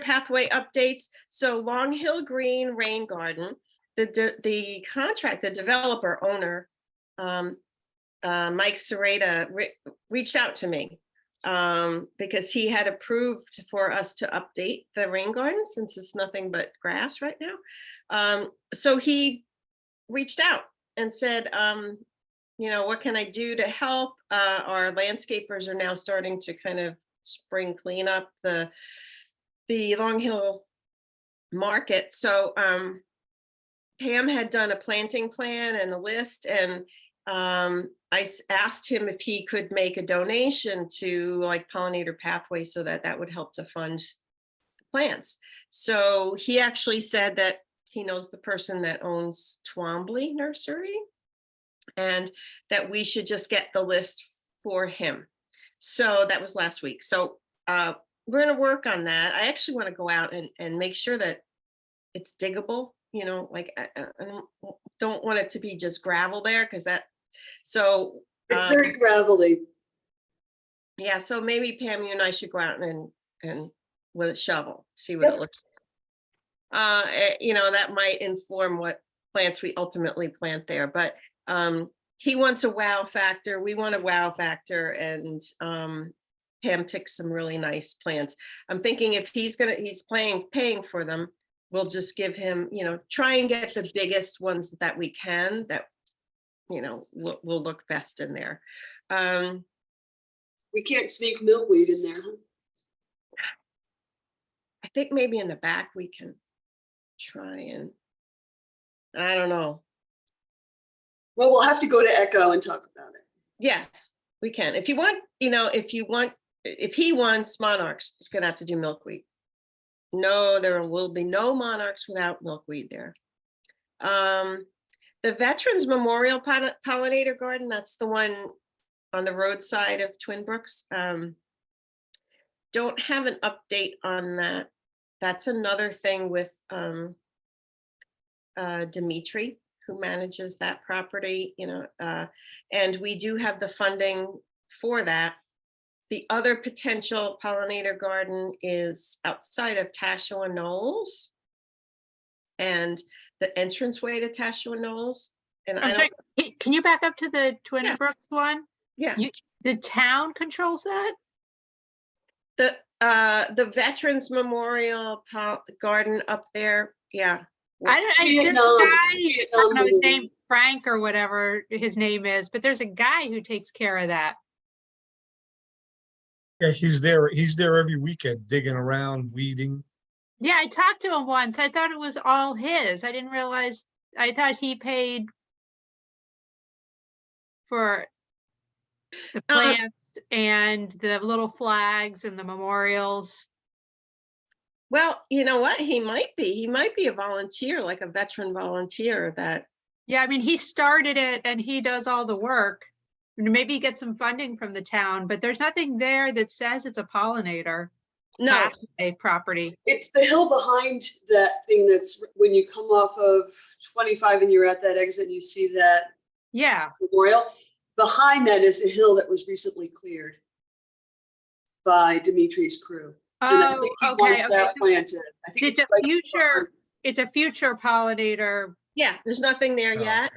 pathway updates. So Long Hill Green Rain Garden, the developer owner Mike Sereda reached out to me because he had approved for us to update the rain garden since it's nothing but grass right now. So he reached out and said, you know, what can I do to help? Our landscapers are now starting to kind of spring clean up the Long Hill market. So Pam had done a planting plan and a list, and asked him if he could make a donation to like Pollinator Pathway so that that would help to fund plants. So he actually said that he knows the person that owns Twombly Nursery and that we should just get the list for him. So that was last week. So we're going to work on that. I actually want to go out and make sure that it's diggable, you know, like I don't want it to be just gravel there because that, so. It's very gravelly. Yeah, so maybe Pam, you and I should go out and with a shovel, see what it looks like. You know, that might inform what plants we ultimately plant there, but he wants a wow factor, we want a wow factor, and Pam ticks some really nice plants. I'm thinking if he's paying for them, we'll just give him, you know, try and get the biggest ones that we can that, you know, will look best in there. We can't sneak milkweed in there, huh? I think maybe in the back we can try and, I don't know. Well, we'll have to go to Echo and talk about it. Yes, we can. If you want, you know, if he wants monarchs, he's gonna have to do milkweed. No, there will be no monarchs without milkweed there. The Veterans Memorial Pollinator Garden, that's the one on the roadside of Twin Brooks. Don't have an update on that. That's another thing with Dimitri, who manages that property, you know, and we do have the funding for that. The other potential pollinator garden is outside of Tashua Knolls and the entranceway to Tashua Knolls. And I'm sorry, can you back up to the Twin Yeah. Brooks one? yeah, The town controls that? the Veterans Memorial Garden up there, yeah. There's a Vietnam, guy, I don't know his Vietnam. name, Frank or whatever his name is, but there's a guy who takes care of that. Yeah, he's there every weekend digging around, weeding. Yeah, I talked to him once. I thought it was all his. I didn't realize, I thought he paid for the plants and the little flags and the memorials. Well, you know what? He might be a volunteer, like a veteran volunteer that, Yeah, I mean, he started it and he does all the work. Maybe get some funding from the town, but there's nothing there that says it's a pollinator no, pathway property. It's the hill behind that thing that's when you come off of 25 and you're at that exit and you see that Yeah, memorial. Behind that is a hill that was recently cleared by Dimitri's crew. And I oh, think he okay, wants okay. that So planted. I think It's a right future, it's a future pollinator. yeah, there's nothing there Oh, yet.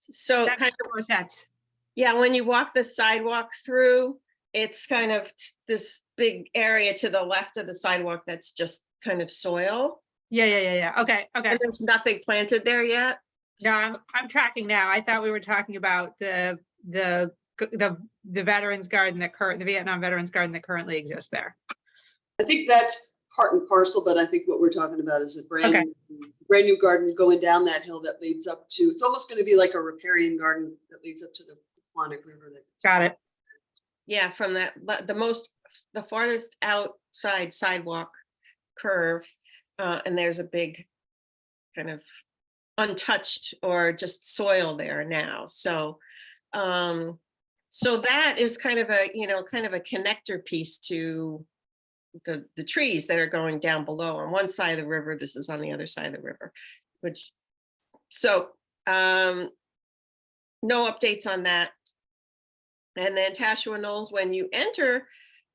So That kind makes more sense. yeah, when you walk the sidewalk through, it's kind of this big area to the left of the sidewalk that's just kind of soil. Yeah. Okay. And there's nothing planted there yet. No, I'm tracking now. I thought we were talking about the veterans garden the Vietnam Veterans Garden that currently exists there. I think that's part and parcel, but I think what we're talking about is a Okay. brand new garden going down that hill that leads up to, it's almost going to be like a riparian garden that leads up to the Quantic River. Got it. Yeah, from that, but the farthest outside sidewalk curve, and there's a big kind of untouched or just soil there now. So, so that is kind of a, you know, kind of a connector piece to the trees that are going down below on one side of the river. This is on the other side of the river, which, so, no updates on that. And then Tashua Knolls, when you enter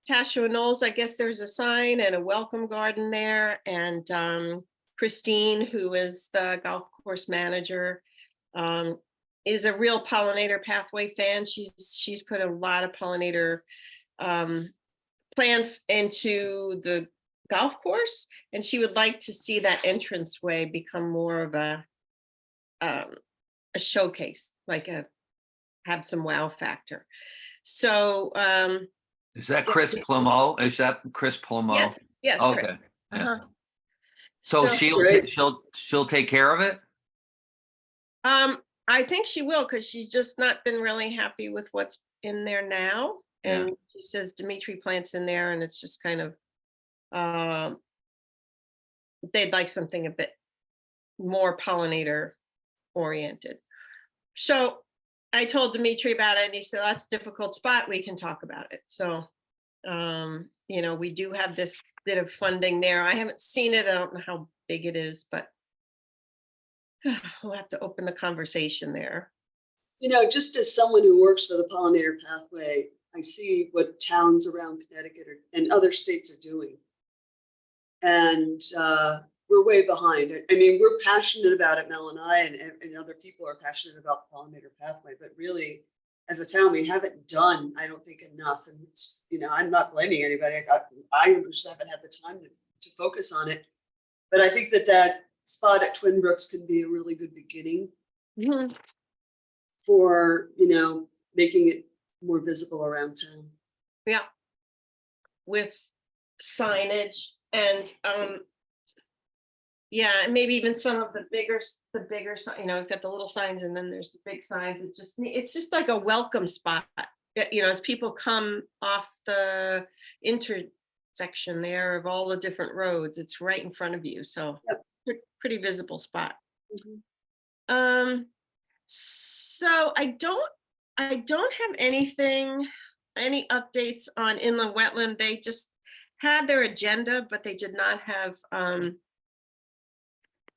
Tashua Knolls, I guess there's a sign and a welcome garden there. And Christine, who is the golf course manager, is a real pollinator pathway fan. She's put a lot of pollinator plants into the golf course, and she would like to see that entranceway become more of a showcase, like have some wow factor. So Is that Chris Plumeau? Is that Chris Plumeau? yes, yes. Chris. Okay. Yeah. Uh-huh. So Great. she'll take care of it? I think she will, because she's just not been really happy with what's in there now. Yeah. And she says Dimitri plants in there, and it's just kind of they'd like something a bit more pollinator oriented. So I told Dimitri about it, and he said, that's a difficult spot. We can talk about it. So, you know, we do have this bit of funding there. I haven't seen it. I don't know how big it is, but we'll have to open the conversation there. You know, just as someone who works for the pollinator pathway, I see what towns around Connecticut and other states are doing. And we're way behind. I mean, we're passionate about it, Mel and I, and other people are passionate about the pollinator pathway, but really, as a town, we haven't done, I don't think, enough. And it's, you know, I'm not blaming anybody. I just haven't had the time to focus on it. But I think that spot at Twin Brooks can be a really good beginning for, you know, making it more visible around town. Yeah. With signage and yeah, and maybe even some of the bigger, you know, we've got the little signs and then there's the big signs. It's just like a welcome spot, you know, as people come off the intersection there of all the different roads, it's right in front of you. So pretty visible spot. So I don't have any updates on inland wetland. They just had their agenda, but they did not have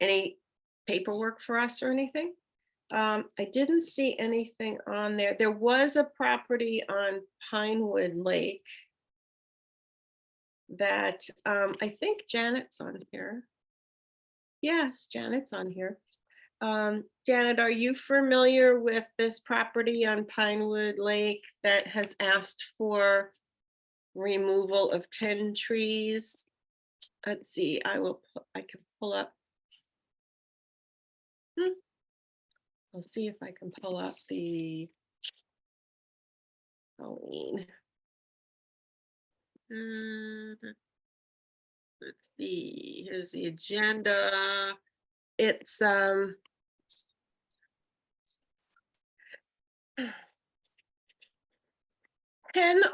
any paperwork for us or anything. I didn't see anything on there. There was a property on Pinewood Lake that I think Janet's on here. Yes, Janet's on here. Janet, are you familiar with this property on Pinewood Lake that has asked for removal of 10 trees? Let's see, I can pull up. I'll see if I can pull up the Colleen. Let's see, here's the agenda. It's 10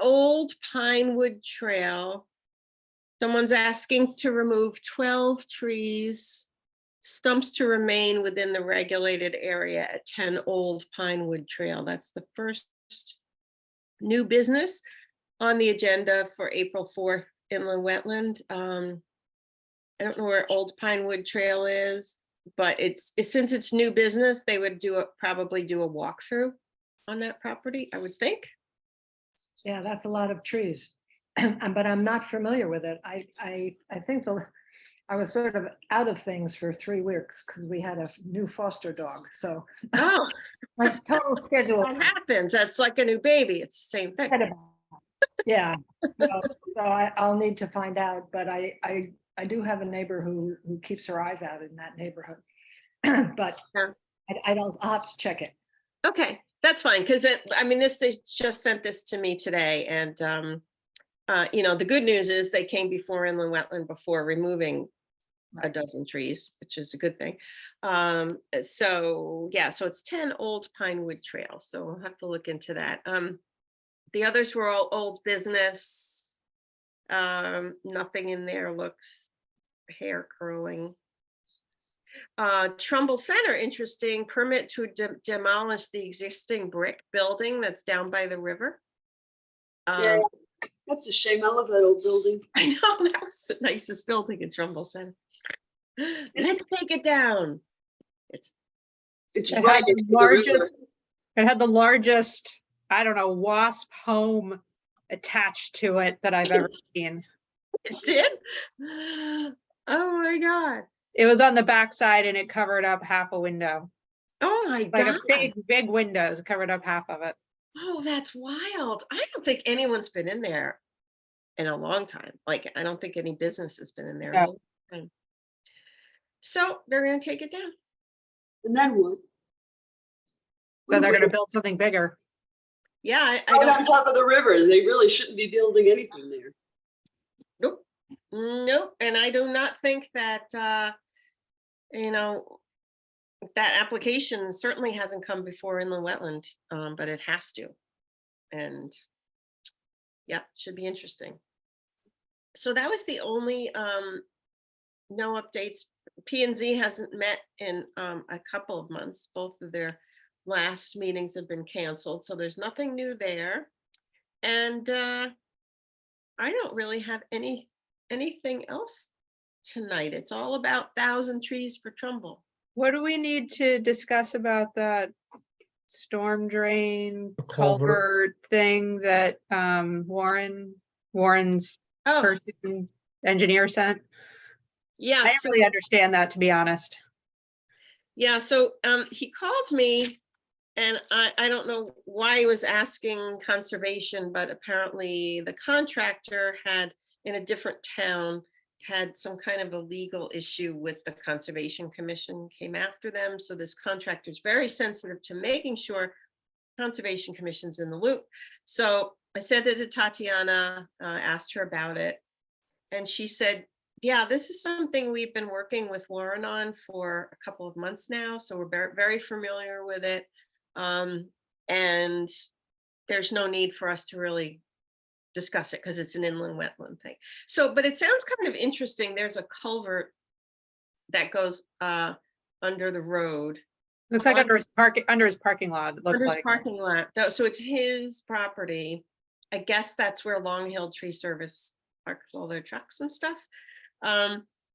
Old Pinewood Trail. Someone's asking to remove 12 trees, stumps to remain within the regulated area at 10 Old Pinewood Trail. That's the first new business on the agenda for April 4th, inland wetland. I don't know where Old Pinewood Trail is, but since it's new business, they would probably do a walkthrough on that property, I would think. Yeah, that's a lot of trees, but I'm not familiar with it. I think I was sort of out of things for 3 weeks because we had a new foster dog. So Oh, my total schedule. that happens. That's like a new baby. It's the same thing. Yeah, so I'll need to find out, but I do have a neighbor who keeps her eyes out in that neighborhood. But Yeah. I'll have to check it. Okay, that's fine, because they just sent this to me today, and you know, the good news is they came before inland wetland before removing a dozen trees, which is a good thing. So yeah, so it's 10 Old Pinewood Trail, so we'll have to look into that. The others were all old business. Nothing in there looks hair curling. Trumbull Center, interesting, permit to demolish the existing brick building that's down by the river. Yeah, that's a shame. I love that old building. I know, that was the nicest building in Trumbull Center. Let's take it down. It's It right had the next to the river. It had the largest, I don't know, wasp home attached to it that I've ever seen. It did? Oh my God. It was on the backside and it covered up half a window. Oh my Like a God. big windows covered up half of it. Oh, that's wild. I don't think anyone's been in there in a long time. Like, I don't think any business has been in there in a No. long time. So they're gonna take it down. And then what? So they're What- gonna build something bigger. Yeah, I Right on don't, top of the river, they really shouldn't be building anything there. nope, nope. And I do not think that, you know, that application certainly hasn't come before inland wetland, but it has to. And yeah, should be interesting. So that was the only, no updates. P and Z hasn't met in a couple of months. Both of their last meetings have been canceled, so there's nothing new there. And I don't really have anything else tonight. It's all about 1,000 trees for Trumbull. What do we need to discuss about that storm drain The culvert. culvert thing that Warren's Oh, person, engineer sent? I yeah. didn't So, really understand that, to be honest. yeah, so he called me, and I don't know why he was asking conservation, but apparently the contractor had, in a different town, had some kind of a legal issue with the Conservation Commission, came after them. So this contractor is very sensitive to making sure Conservation Commission's in the loop. So I sent it to Tatiana, asked her about it. And she said, yeah, this is something we've been working with Warren on for a couple of months now. So we're very, very familiar with it. And there's no need for us to really discuss it because it's an inland wetland thing. So, but it sounds kind of interesting. There's a culvert that goes under the road. Looks like On- under his parking lot, it looked Under his like. parking lot. So it's his property. I guess that's where Long Hill Tree Service parks all their trucks and stuff.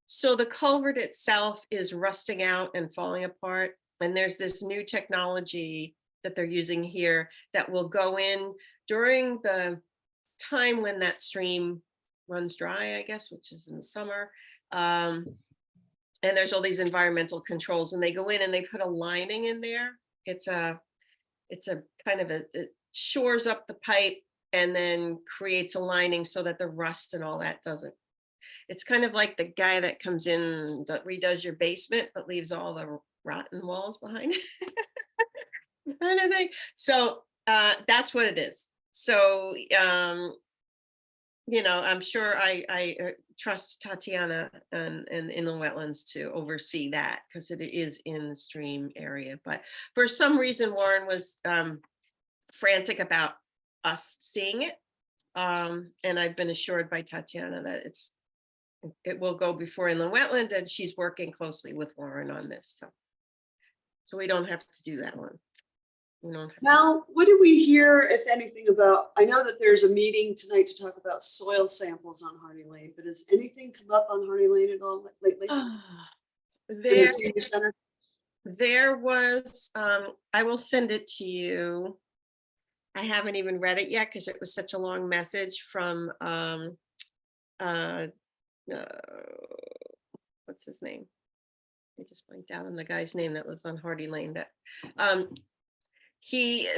So the culvert itself is rusting out and falling apart. And there's this new technology that they're using here that will go in during the time when that stream runs dry, I guess, which is in the summer. And there's all these environmental controls, and they go in and they put a lining in there. It's a kind of it shores up the pipe and then creates a lining so that the rust and all that doesn't. It's kind of like the guy that comes in that redoes your basement but leaves all the rotten walls behind. Kind of thing. So that's what it is. So you know, I'm sure I trust Tatiana and inland wetlands to oversee that because it is in the stream area. But for some reason, Warren was frantic about us seeing it. And I've been assured by Tatiana that it will go before inland wetland, and she's working closely with Warren on this. So we don't have to do that one. We don't have to- Mal, what do we hear, if anything, about, I know that there's a meeting tonight to talk about soil samples on Hardy Lane, but has anything come up on Hardy Lane at all lately? In the There, senior center? there was, I will send it to you. I haven't even read it yet because it was such a long message from, what's his name? I just blanked out on the guy's name that lives on Hardy Lane that,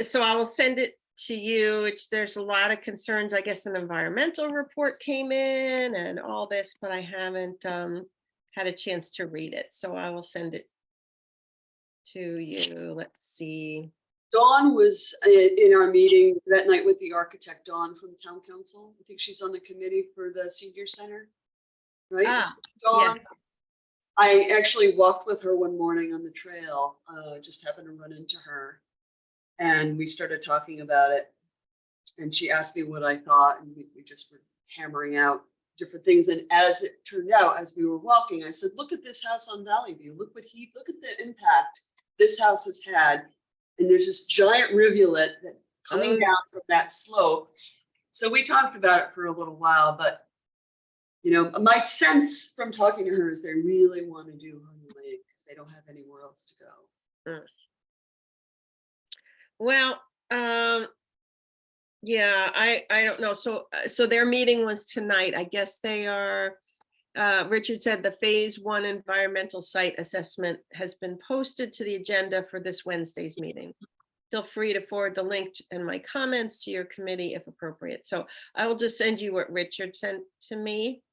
so I will send it to you. There's a lot of concerns. I guess an environmental report came in and all this, but I haven't had a chance to read it. So I will send it to you. Let's see. Dawn was in our meeting that night with the architect, Dawn from town council. I think she's on the committee for the senior center, right? Ah, Dawn. I actually walked with her one morning on the trail, just happened to run into her. And we started talking about it. And she asked me what I thought, and we just were hammering out different things. And as it turned out, as we were walking, I said, look at this house on Valley View. Look at the impact this house has had. And there's this giant rivulet that coming down from that slope. So we talked about it for a little while, but you know, my sense from talking to her is they really want to do Honey Lane because they don't have anywhere else to go. Well, yeah, I don't know. So their meeting was tonight. I guess they are Richard said the phase 1 environmental site assessment has been posted to the agenda for this Wednesday's meeting. Feel free to forward the link and my comments to your committee if appropriate. So I will just send you what Richard sent to me.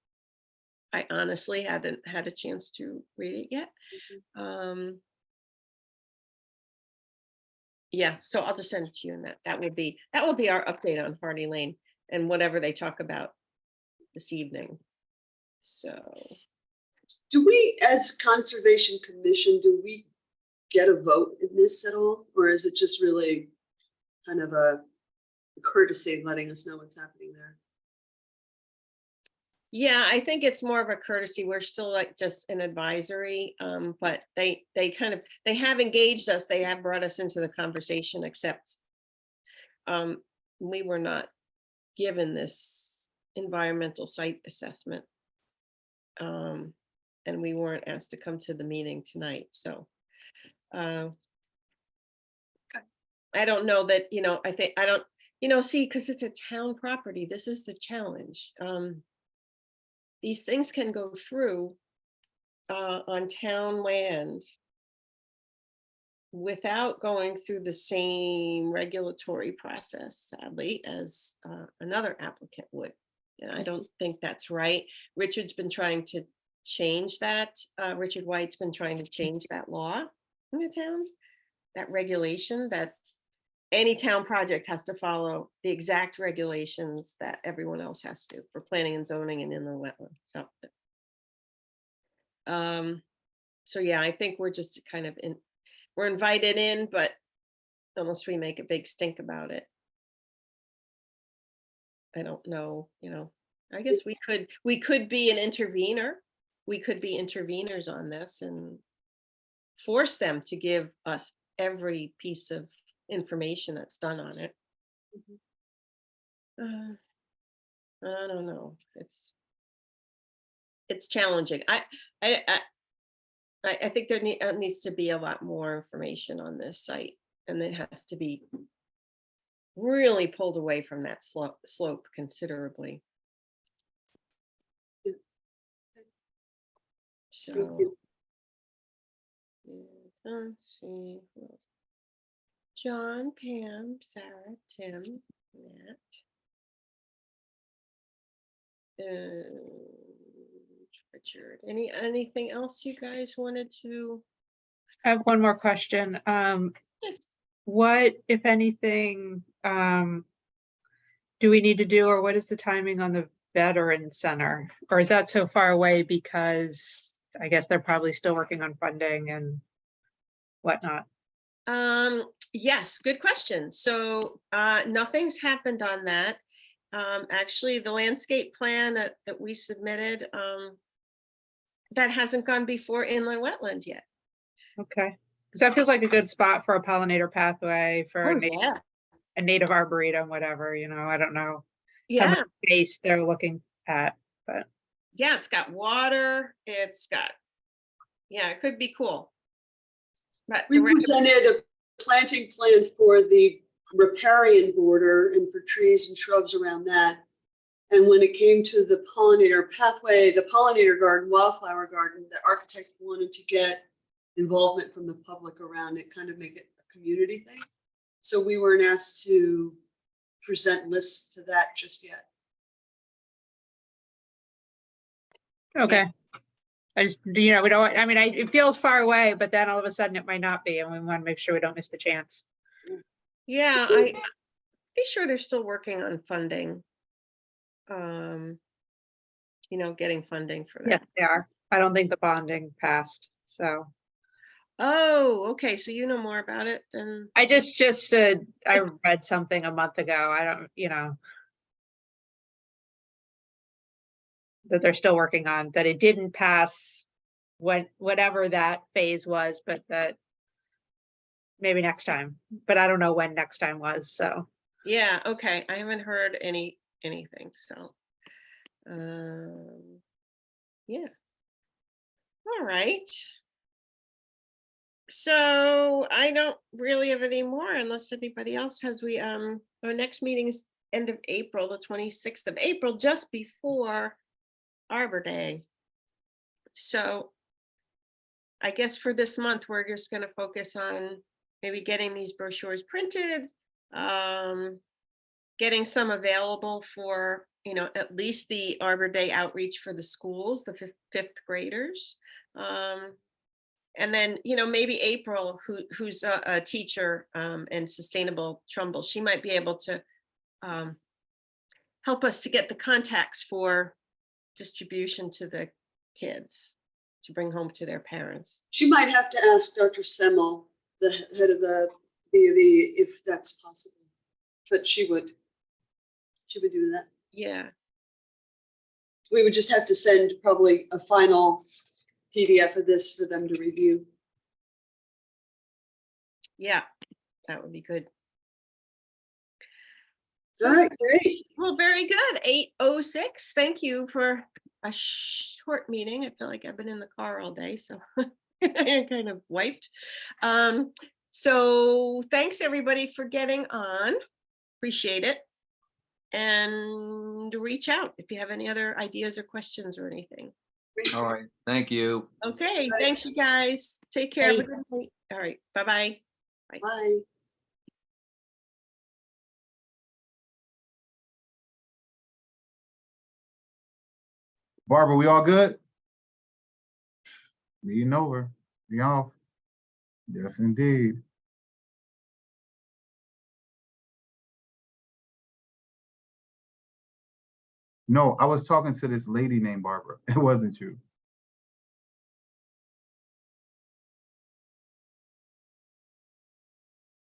I honestly hadn't had a chance to read it yet. Yeah, so I'll just send it to you, and that will be our update on Hardy Lane and whatever they talk about this evening. So, Do we, as Conservation Commission, do we get a vote in this at all? Or is it just really kind of a courtesy letting us know what's happening there? yeah, I think it's more of a courtesy. We're still like just an advisory, but they have engaged us. They have brought us into the conversation, except we were not given this environmental site assessment. And we weren't asked to come to the meeting tonight, so. I don't know that, see, because it's a town property, this is the challenge. These things can go through on town land without going through the same regulatory process, sadly, as another applicant would. And I don't think that's right. Richard's been trying to change that. Richard White's been trying to change that law in the town, that regulation, that any town project has to follow the exact regulations that everyone else has to for planning and zoning and inland wetland. So yeah, I think we're just kind of we're invited in, but unless we make a big stink about it, I don't know, I guess we could be an intervener. We could be interveners on this and force them to give us every piece of information that's done on it. I don't know. It's challenging. I think there needs to be a lot more information on this site, and it has to be really pulled away from that slope considerably. So, let's see. John, Pam, Sarah, Tim, Matt. Richard, anything else you guys wanted to? I have one more question. Yes. What, if anything, do we need to do, or what is the timing on the Veteran Center? Or is that so far away because I guess they're probably still working on funding and whatnot? Yes, good question. So nothing's happened on that. Actually, the landscape plan that we submitted, that hasn't gone before inland wetland yet. Okay, because that feels like a good spot for a pollinator pathway for Oh, a native arboretum, whatever, I don't know how yeah, much space they're looking at, but yeah, it's got water, it could be cool. But We presented a planting plan for the riparian border and for trees and shrubs around that. And when it came to the pollinator pathway, the pollinator garden, wildflower garden, the architect wanted to get involvement from the public around it, kind of make it a community thing. So we weren't asked to present lists to that just yet. okay. I just, we don't, it feels far away, but then all of a sudden it might not be, and we want to make sure we don't miss the chance. Yeah, I'm pretty sure they're still working on funding. Getting funding for that. Yeah, they are. I don't think the bonding passed, so. Oh, okay. So you know more about it than I I read something a month ago. I don't, that they're still working on, that it didn't pass whatever that phase was, but that maybe next time, but I don't know when next time was, so. yeah, okay. I haven't heard anything, so yeah. All right. So I don't really have any more unless anybody else has. Our next meeting is end of April, the 26th of April, just before Arbor Day. So I guess for this month, we're just gonna focus on maybe getting these brochures printed, getting some available for, at least the Arbor Day outreach for the schools, the fifth graders. And then, maybe April, who's a teacher and Sustainable Trumbull, she might be able to help us to get the contacts for distribution to the kids to bring home to their parents. She might have to ask Dr. Semmel, the head of the B of E, if that's possible. But she would do that. Yeah, We would just have to send probably a final PDF of this for them to review. yeah, that would be good. All right, great. Well, very good. 8:06. Thank you for a short meeting. I feel like I've been in the car all day, so I'm kind of wiped. So thanks everybody for getting on. Appreciate it. And reach out if you have any other ideas or questions or anything. Great. All right, thank you. Okay, Bye. thank you guys. Take care. Have a Bye. good night. All right, bye-bye. Bye. Barbara, we all good? Meeting over. Be off. Yes, indeed. No, I was talking to this lady named Barbara. It wasn't you.